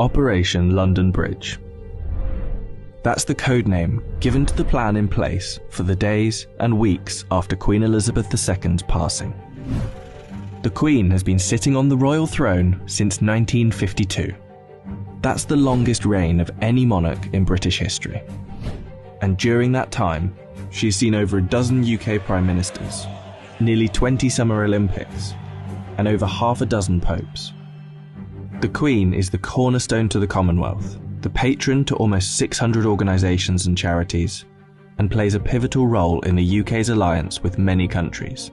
Operation London Bridge. That's the code name given to the plan in place for the days and weeks after Queen Elizabeth II's passing. The Queen has been sitting on the royal throne since 1952. That's the longest reign of any monarch in British history. And during that time, she's seen over a dozen UK Prime Ministers, nearly 20 Summer Olympics, and over half a dozen popes. The Queen is the cornerstone to the Commonwealth, the patron to almost 600 organisations and charities, and plays a pivotal role in the UK's alliance with many countries.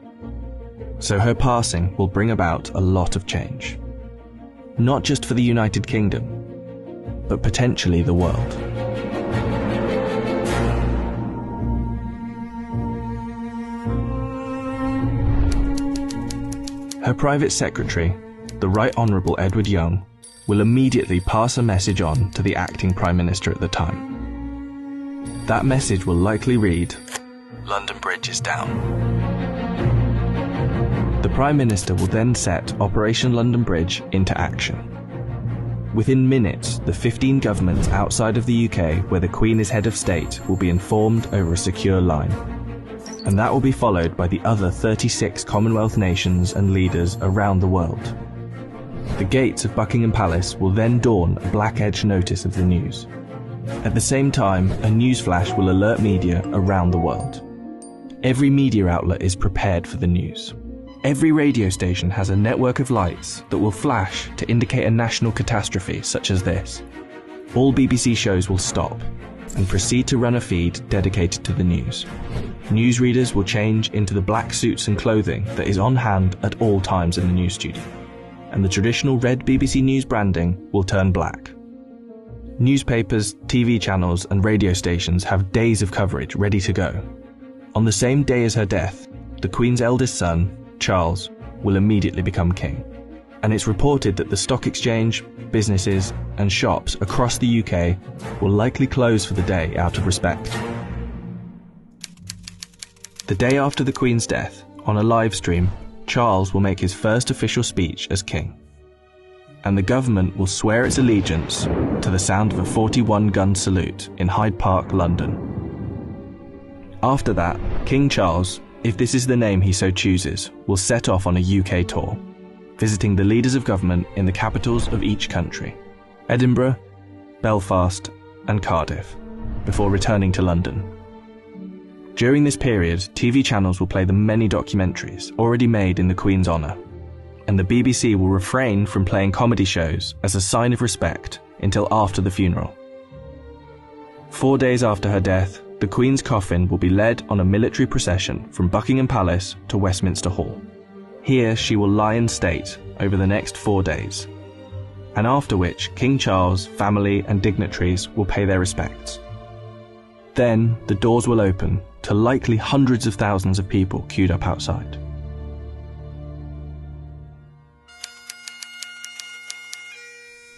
So her passing will bring about a lot of change. Not just for the United Kingdom, but potentially the world. Her private secretary, the Right Honourable Edward Young, will immediately pass a message on to the acting Prime Minister at the time. That message will likely read, "London Bridge is down." The Prime Minister will then set Operation London Bridge into action. Within minutes, the 15 governments outside of the UK where the Queen is head of state will be informed over a secure line. And that will be followed by the other 36 Commonwealth nations and leaders around the world. The gates of Buckingham Palace will then dawn a black-edged notice of the news. At the same time, a newsflash will alert media around the world. Every media outlet is prepared for the news. Every radio station has a network of lights that will flash to indicate a national catastrophe such as this. All BBC shows will stop and proceed to run a feed dedicated to the news. Newsreaders will change into the black suits and clothing that is on hand at all times in the news studio, and the traditional red BBC News branding will turn black. Newspapers, TV channels and radio stations have days of coverage ready to go. On the same day as her death, the Queen's eldest son, Charles, will immediately become king. And it's reported that the stock exchange, businesses and shops across the UK will likely close for the day out of respect. The day after the Queen's death, on a live stream, Charles will make his first official speech as king. And the government will swear its allegiance to the sound of a 41-gun salute in Hyde Park, London. After that, King Charles, if this is the name he so chooses, will set off on a UK tour, visiting the leaders of government in the capitals of each country, Edinburgh, Belfast and Cardiff, before returning to London. During this period, TV channels will play the many documentaries already made in the Queen's honour, and the BBC will refrain from playing comedy shows as a sign of respect until after the funeral. 4 days after her death, the Queen's coffin will be led on a military procession from Buckingham Palace to Westminster Hall. Here she will lie in state over the next 4 days, and after which King Charles, family and dignitaries will pay their respects. Then the doors will open to likely hundreds of thousands of people queued up outside.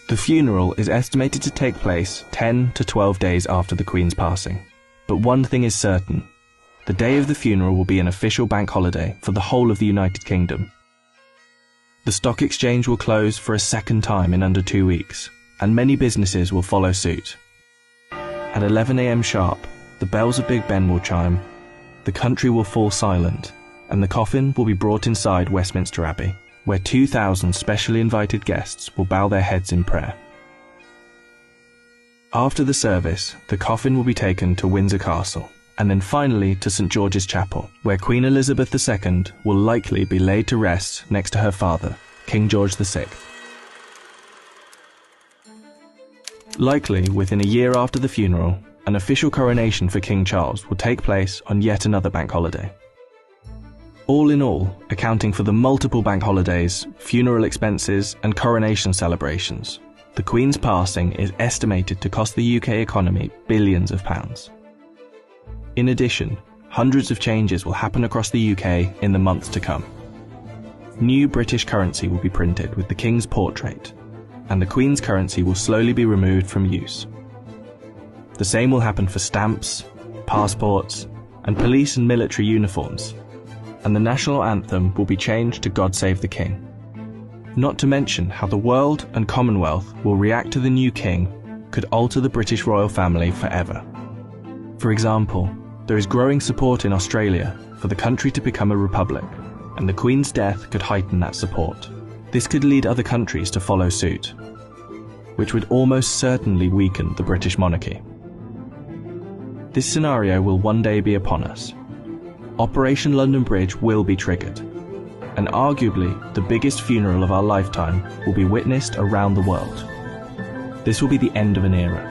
The funeral is estimated to take place 10 to 12 days after the Queen's passing. But one thing is certain, the day of the funeral will be an official bank holiday for the whole of the United Kingdom. The stock exchange will close for a second time in under 2 weeks, and many businesses will follow suit. At 11 AM sharp, the bells of Big Ben will chime, the country will fall silent, and the coffin will be brought inside Westminster Abbey, where 2,000 specially invited guests will bow their heads in prayer. After the service, the coffin will be taken to Windsor Castle, and then finally to St George's Chapel, where Queen Elizabeth II will likely be laid to rest next to her father, King George VI. Likely within a year after the funeral, an official coronation for King Charles will take place on yet another bank holiday. All in all, accounting for the multiple bank holidays, funeral expenses and coronation celebrations, the Queen's passing is estimated to cost the UK economy billions of pounds. In addition, hundreds of changes will happen across the UK in the months to come. New British currency will be printed with the King's portrait, and the Queen's currency will slowly be removed from use. The same will happen for stamps, passports, and police and military uniforms, and the national anthem will be changed to God Save the King. Not to mention how the world and Commonwealth will react to the new king could alter the British royal family forever. For example, there is growing support in Australia for the country to become a republic, and the Queen's death could heighten that support. This could lead other countries to follow suit, which would almost certainly weaken the British monarchy. This scenario will one day be upon us. Operation London Bridge will be triggered, and arguably the biggest funeral of our lifetime will be witnessed around the world. This will be the end of an era.